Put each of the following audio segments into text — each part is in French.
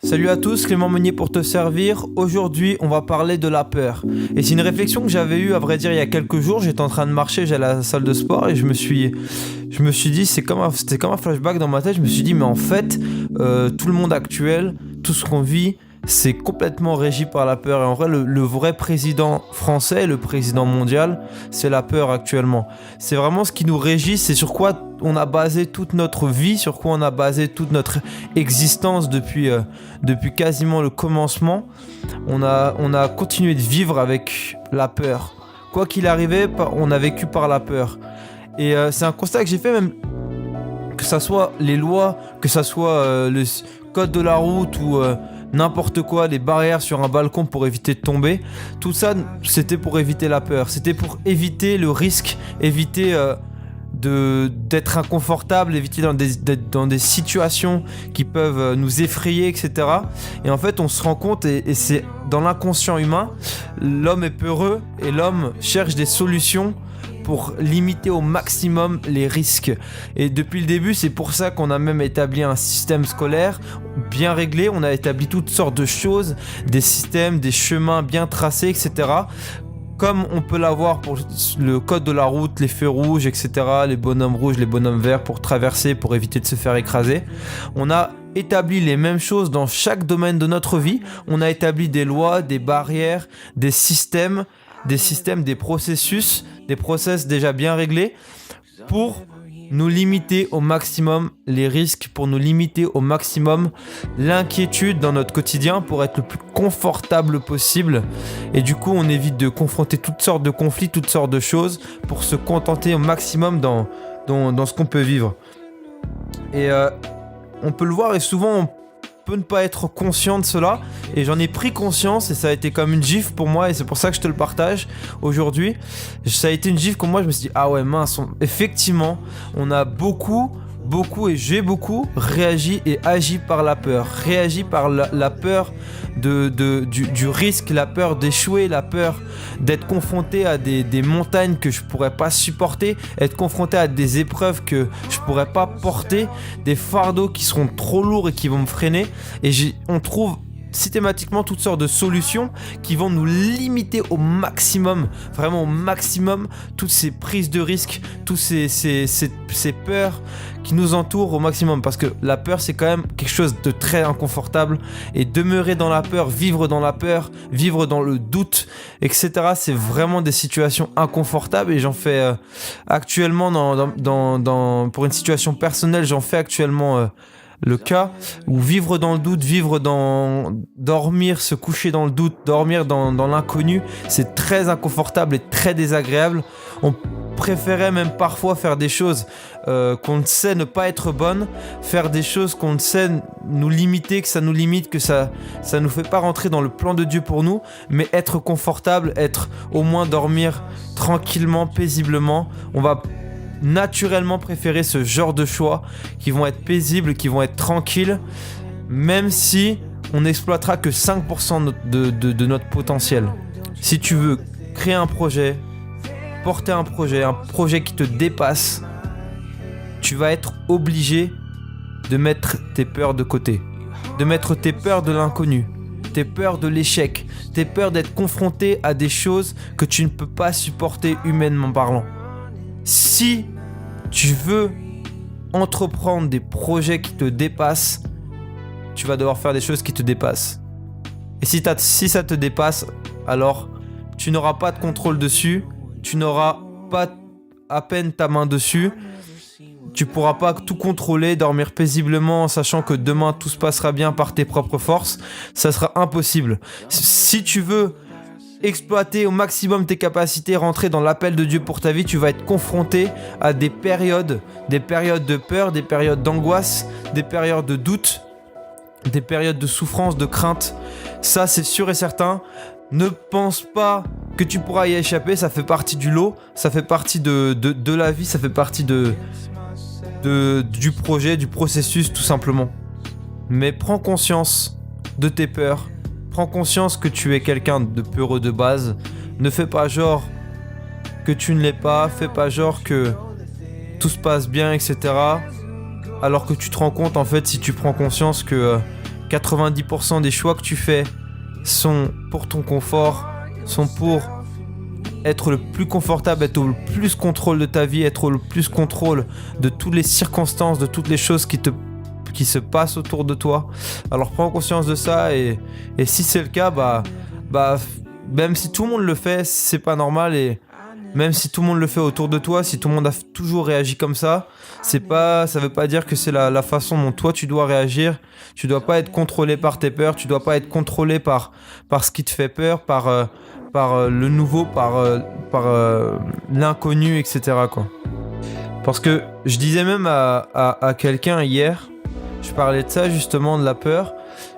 Salut à tous, Clément Meunier pour te servir. Aujourd'hui, on va parler de la peur. Et c'est une réflexion que j'avais eue, à vrai dire, il y a quelques jours. J'étais en train de marcher, j'allais à la salle de sport et je me suis dit, c'était comme un flashback dans ma tête. Je me suis dit, mais en fait, tout le monde actuel, tout ce qu'on vit, c'est complètement régi par la peur. Et en vrai, le vrai président français, le président mondial, c'est la peur actuellement. C'est vraiment ce qui nous régit, c'est sur quoi on a basé toute notre vie, sur quoi on a basé toute notre existence depuis quasiment le commencement. On a continué de vivre avec la peur. Quoi qu'il arrivait, on a vécu par la peur. Et c'est un constat que j'ai fait, même que ça soit les lois, que ça soit le code de la route ou n'importe quoi, les barrières sur un balcon pour éviter de tomber. Tout ça, c'était pour éviter la peur. C'était pour éviter le risque, éviter d'être inconfortable, éviter d'être dans des situations qui peuvent nous effrayer, etc. Et en fait, on se rend compte, et c'est dans l'inconscient humain, l'homme est peureux et l'homme cherche des solutions pour limiter au maximum les risques. Et depuis le début, c'est pour ça qu'on a même établi un système scolaire bien réglé. On a établi toutes sortes de choses, des systèmes, des chemins bien tracés, etc. Comme on peut l'avoir pour le code de la route, les feux rouges, etc., les bonhommes rouges, les bonhommes verts pour traverser, pour éviter de se faire écraser. On a établi les mêmes choses dans chaque domaine de notre vie. On a établi des lois, des barrières, des systèmes, des processus, des process déjà bien réglés pour nous limiter au maximum les risques, pour nous limiter au maximum l'inquiétude dans notre quotidien, pour être le plus confortable possible. Et du coup, on évite de confronter toutes sortes de conflits, toutes sortes de choses, pour se contenter au maximum dans ce qu'on peut vivre. Et on peut le voir, et souvent on peut ne pas être conscient de cela, et j'en ai pris conscience, et ça a été comme une gifle pour moi, et c'est pour ça que je te le partage aujourd'hui. Ça a été une gifle comme moi, je me suis dit, ah ouais mince, effectivement, on a beaucoup, et j'ai beaucoup réagi et agi par la peur, réagi par la peur du risque, la peur d'échouer, la peur d'être confronté à des montagnes que je pourrais pas supporter, être confronté à des épreuves que je pourrais pas porter, des fardeaux qui seront trop lourds et qui vont me freiner. Et on trouve systématiquement toutes sortes de solutions qui vont nous limiter au maximum, vraiment au maximum, toutes ces prises de risques, toutes ces peurs qui nous entourent au maximum, parce que la peur c'est quand même quelque chose de très inconfortable, et demeurer dans la peur, vivre dans la peur, vivre dans le doute, etc., c'est vraiment des situations inconfortables. Et j'en fais actuellement pour une situation personnelle, j'en fais actuellement le cas où vivre dans le doute, dormir, se coucher dans le doute, dormir dans l'inconnu, c'est très inconfortable et très désagréable. On préférait même parfois faire des choses qu'on sait ne pas être bonnes, faire des choses qu'on sait nous limiter, que ça nous limite, que ça nous fait pas rentrer dans le plan de Dieu pour nous, mais être confortable, être au moins dormir tranquillement, paisiblement. On va naturellement préférer ce genre de choix qui vont être paisibles, qui vont être tranquilles, même si on n'exploitera que 5% de notre potentiel. Si tu veux créer un projet, porter un projet qui te dépasse, tu vas être obligé de mettre tes peurs de côté, de mettre tes peurs de l'inconnu, tes peurs de l'échec, tes peurs d'être confronté à des choses que tu ne peux pas supporter humainement parlant. Si tu veux entreprendre des projets qui te dépassent, tu vas devoir faire des choses qui te dépassent. Et si ça te dépasse, alors tu n'auras pas de contrôle dessus, tu n'auras pas à peine ta main dessus, tu pourras pas tout contrôler, dormir paisiblement en sachant que demain tout se passera bien par tes propres forces, ça sera impossible. Si tu veux exploiter au maximum tes capacités, rentrer dans l'appel de Dieu pour ta vie, tu vas être confronté à des périodes de peur, des périodes d'angoisse, des périodes de doute, des périodes de souffrance, de crainte. Ça, c'est sûr et certain. Ne pense pas que tu pourras y échapper, ça fait partie du lot, ça fait partie de la vie, ça fait partie du projet, du processus tout simplement. Mais prends conscience de tes peurs, prends conscience que tu es quelqu'un de peureux de base, ne fais pas genre que tu ne l'es pas, fais pas genre que tout se passe bien, etc. Alors que tu te rends compte en fait, si tu prends conscience que 90% des choix que tu fais sont pour ton confort, sont pour être le plus confortable, être au plus contrôle de ta vie, être au plus contrôle de toutes les circonstances, de toutes les choses qui se passent autour de toi. Alors prends conscience de ça et si c'est le cas, même si tout le monde le fait, c'est pas normal, et même si tout le monde le fait autour de toi, si tout le monde a toujours réagi comme ça veut pas dire que c'est la façon dont toi tu dois réagir. Tu dois pas être contrôlé par tes peurs, tu dois pas être contrôlé par ce qui te fait peur, par le nouveau, par l'inconnu, etc. quoi. Parce que je disais même à quelqu'un hier, je parlais de ça justement, de la peur,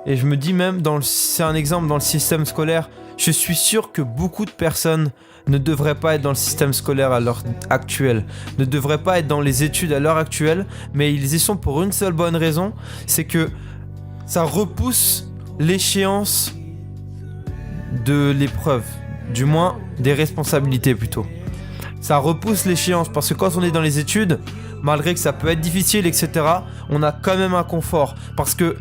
et je me dis même, c'est un exemple dans le système scolaire, je suis sûr que beaucoup de personnes ne devraient pas être dans le système scolaire à l'heure actuelle, ne devraient pas être dans les études à l'heure actuelle, mais ils y sont pour une seule bonne raison, c'est que ça repousse l'échéance de l'épreuve, du moins des responsabilités plutôt. Ça repousse l'échéance parce que quand on est dans les études, malgré que ça peut être difficile, etc., on a quand même un confort parce que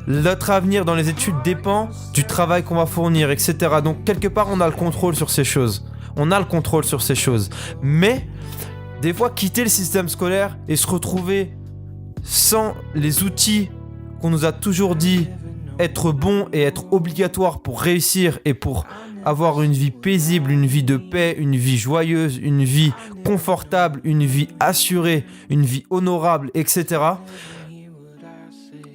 notre avenir dans les études dépend du travail qu'on va fournir, etc. Donc quelque part on a le contrôle sur ces choses. Mais des fois quitter le système scolaire et se retrouver sans les outils qu'on nous a toujours dit être bon et être obligatoire pour réussir et pour avoir une vie paisible, une vie de paix, une vie joyeuse, une vie confortable, une vie assurée, une vie honorable, etc.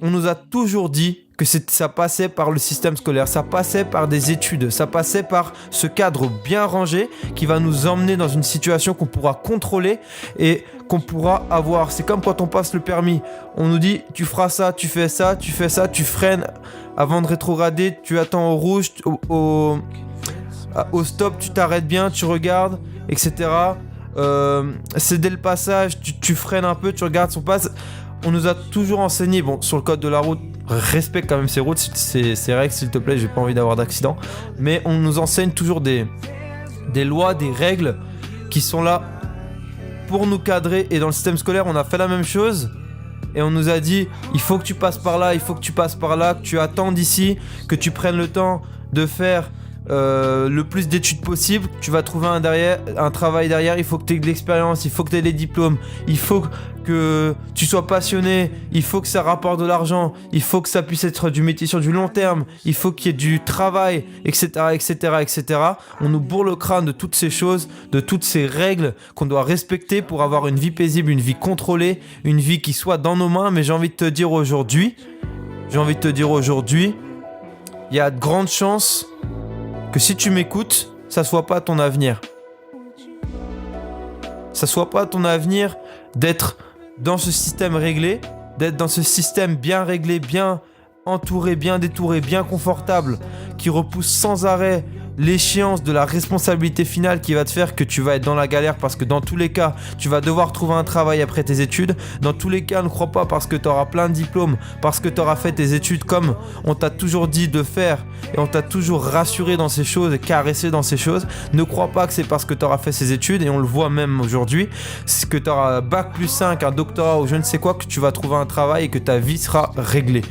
On nous a toujours dit que ça passait par le système scolaire, ça passait par des études, ça passait par ce cadre bien rangé qui va nous emmener dans une situation qu'on pourra contrôler et qu'on pourra avoir. C'est comme quand on passe le permis, on nous dit tu feras ça, tu fais ça, tu freines avant de rétrograder, tu attends au rouge, au stop, tu t'arrêtes bien, tu regardes, etc. C'est dès le passage, tu freines un peu, tu regardes son passe. On nous a toujours enseigné, sur le code de la route, respecte quand même ces routes, ces règles s'il te plaît, j'ai pas envie d'avoir d'accident. Mais on nous enseigne toujours des lois, des règles qui sont là pour nous cadrer. Et dans le système scolaire, on a fait la même chose. Et on nous a dit, il faut que tu passes par là, il faut que tu passes par là, que tu attendes ici, que tu prennes le temps de faire le plus d'études possible, tu vas trouver un travail derrière, il faut que tu aies de l'expérience, il faut que tu aies les diplômes, il faut que tu sois passionné, il faut que ça rapporte de l'argent, il faut que ça puisse être du métier sur du long terme, il faut qu'il y ait du travail, etc., etc., etc. On nous bourre le crâne de toutes ces choses, de toutes ces règles qu'on doit respecter pour avoir une vie paisible, une vie contrôlée, une vie qui soit dans nos mains. Mais j'ai envie de te dire aujourd'hui, il y a de grandes chances que si tu m'écoutes, ça soit pas ton avenir. Ça soit pas ton avenir d'être dans ce système réglé, d'être dans ce système bien réglé, bien entouré, bien détouré, bien confortable, qui repousse sans arrêt l'échéance de la responsabilité finale qui va te faire que tu vas être dans la galère parce que dans tous les cas, tu vas devoir trouver un travail après tes études. Dans tous les cas, ne crois pas parce que tu auras plein de diplômes, parce que tu auras fait tes études comme on t'a toujours dit de faire et on t'a toujours rassuré dans ces choses et caressé dans ces choses. Ne crois pas que c'est parce que tu auras fait ces études, et on le voit même aujourd'hui, c'est que tu auras bac plus 5, un doctorat ou je ne sais quoi, que tu vas trouver un travail et que ta vie sera réglée.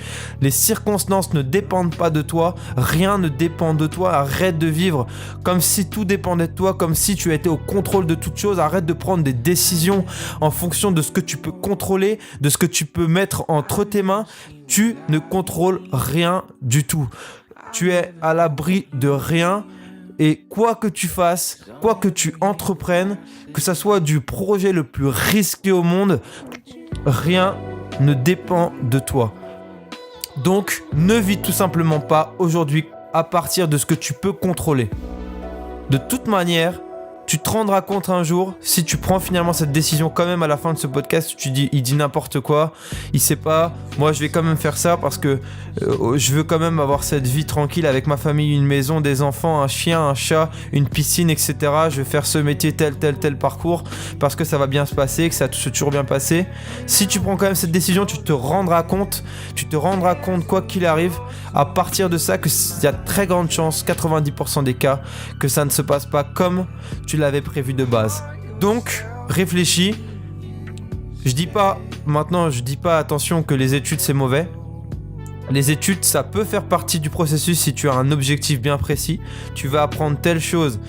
Les circonstances ne dépendent pas de toi, rien ne dépend de toi. Arrête de vivre comme si tout dépendait de toi, comme si tu étais au contrôle de toute chose. Arrête de prendre des décisions en fonction de ce que tu peux contrôler, de ce que tu peux mettre entre tes mains. Tu ne contrôles rien du tout. Tu es à l'abri de rien. Et quoi que tu fasses, quoi que tu entreprennes, que ça soit du projet le plus risqué au monde, rien ne dépend de toi. Donc, ne vis tout simplement pas aujourd'hui à partir de ce que tu peux contrôler. De toute manière, tu te rendras compte un jour, si tu prends finalement cette décision quand même à la fin de ce podcast, tu dis, il dit n'importe quoi, il sait pas, moi je vais quand même faire ça parce que je veux quand même avoir cette vie tranquille avec ma famille, une maison, des enfants, un chien, un chat, une piscine, etc. Je vais faire ce métier tel parcours parce que ça va bien se passer, que ça s'est toujours bien passé. Si tu prends quand même cette décision, tu te rendras compte quoi qu'il arrive, à partir de ça, qu'il y a très grande chance, 90% des cas, que ça ne se passe pas comme tu l'avais prévu de base. Donc, réfléchis. Je dis pas attention que les études c'est mauvais. Les études, ça peut faire partie du processus si tu as un objectif bien précis. Tu vas apprendre telle chose.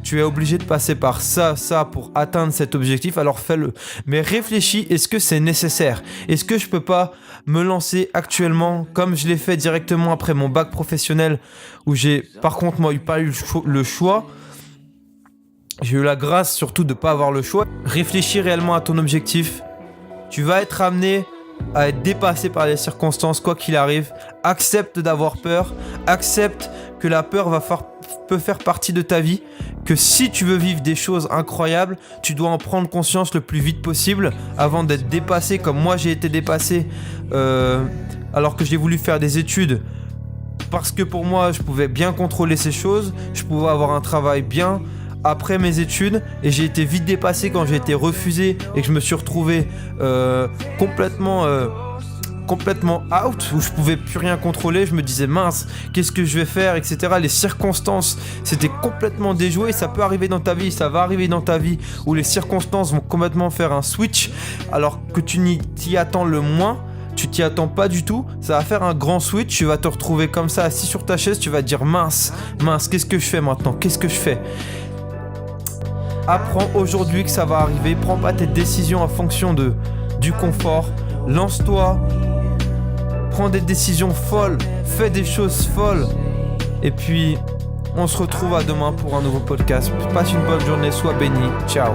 Tu es obligé de passer par ça pour atteindre cet objectif, alors fais-le. Mais réfléchis, est-ce que c'est nécessaire ? Est-ce que je peux pas me lancer actuellement, comme je l'ai fait directement après mon bac professionnel, où j'ai, par contre, moi, pas eu le choix. J'ai eu la grâce surtout de ne pas avoir le choix. Réfléchis réellement à ton objectif. Tu vas être amené à être dépassé par les circonstances, quoi qu'il arrive. Accepte d'avoir peur. Accepte que la peur peut faire partie de ta vie. Que si tu veux vivre des choses incroyables, tu dois en prendre conscience le plus vite possible avant d'être dépassé comme moi j'ai été dépassé alors que j'ai voulu faire des études. Parce que pour moi, je pouvais bien contrôler ces choses. Je pouvais avoir un travail bien après mes études et j'ai été vite dépassé quand j'ai été refusé et que je me suis retrouvé complètement out, où je pouvais plus rien contrôler. Je me disais mince, qu'est-ce que je vais faire, etc. Les circonstances c'était complètement déjoué. Ça peut arriver dans ta vie, ça va arriver dans ta vie où les circonstances vont complètement faire un switch alors que tu t'y attends le moins. Tu t'y attends pas du tout, ça va faire un grand switch, tu vas te retrouver comme ça assis sur ta chaise, tu vas te dire mince, qu'est-ce que je fais maintenant, qu'est-ce que je fais ? Apprends aujourd'hui que ça va arriver, prends pas tes décisions en fonction du confort, lance-toi, prends des décisions folles, fais des choses folles, et puis on se retrouve à demain pour un nouveau podcast. Passe une bonne journée, sois béni, ciao.